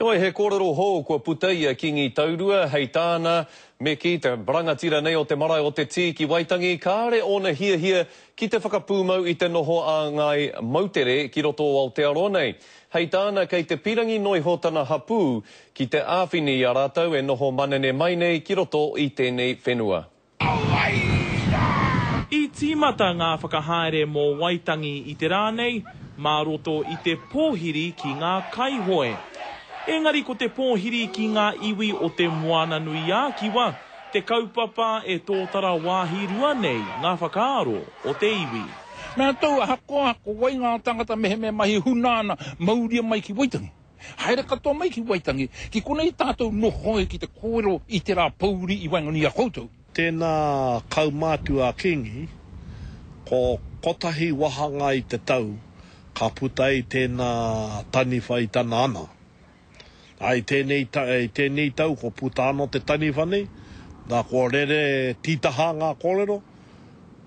Hoi he kōrero hou kua putaia ki ngi taurua hei tāna me ki te rangatira nei o te marae o te tī ki Waitangi. Kāre ona hia ki te whakapūmau i te noho a ngai mautere ki roto o Aotearoa nei. Hei tāna kei te pirangi noi hōtana hapū ki te āwhini a rātou e noho manene mai nei ki roto i tēnei whenua. I tīmata ngā whakahaere mō Waitangi i te rānei, mā roto i te pōhiri ki ngā kaihoe. Engari ko te pōhiri ki ngā iwi o te moana nui ākiwa, te kaupapa e tōtara wāhi rua nei ngā whakaaro o te iwi. Nā tau a hako wai ngā tangata mehe mahi hunāna mauria mai ki Waitangi. Haere katoa mai ki Waitangi, ki konei tātou nohoe ki te kōrero i te rā pauri i Waingani a koutou. Tēnā kaumātua kingi, ko kotahi wahanga i te tau, ka putai tēnā taniwhai tana ana. Ai tēnei tau ko puta ano te taniwhane, nā ko rere tītaha ngā kōrero,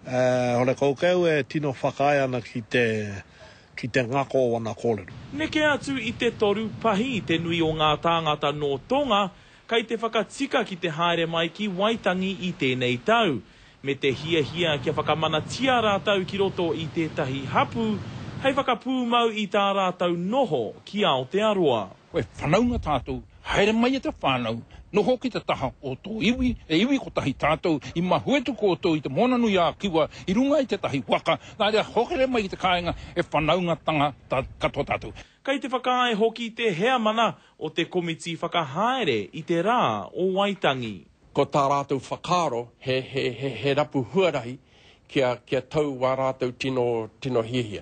hore kaukau e tino whakai ana ki te ngako wana kōrero. Neke atu i te toru pahi te nui o ngā tāngata no Tonga, kai te whakatika ki te haere mai ki Waitangi i tēnei tau, me te hia kia whakamanatia rātau ki roto i tētahi hapu, hei whakapūmau i tā rātau noho ki Aotearoa. Koe whanaunga tātou, haere mai e te whanau, noho ki te taha o tō iwi, e iwi ko tahi tātou, i mahuetu ko tō i te mona nui a kiwa, i runga i te tahi waka, nā rea hokere mai i te kāinga e whanaunga tanga katoa tātou. Kai te whakae hoki te hea mana o te komiti whakahaere i te rā o Waitangi. Ko tā rātou whakaaro, he rapu huarahi kia tau wā rātou tino hihia.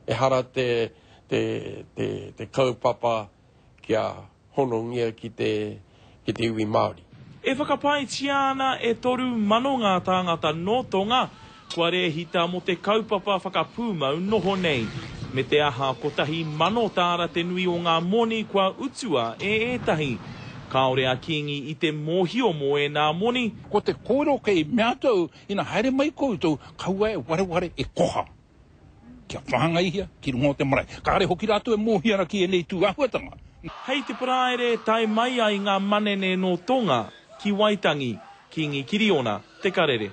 E hara te kaupapa kia honongia ki te iwi Māori. E whakapai tiana e toru mano ngā tāngata no Tonga, kua rehita mo te kaupapa whakapūmau noho nei. Me te aha kotahi mano tāra te nui o ngā moni kua utua etahi. Kaore a kingi i te mōhio mo e nā moni. Ko te kōrero kei mea tau, ina haere mai koutou, kaua e ware e koha. Kia whangaihia, ki rungo te marae. Kāre hoki rātou e mōhiara ki e nei tū ahuatanga. Hei te praere tai mai ai ngā manene no Tonga ki Waitangi, kingi Kiriona, te karere.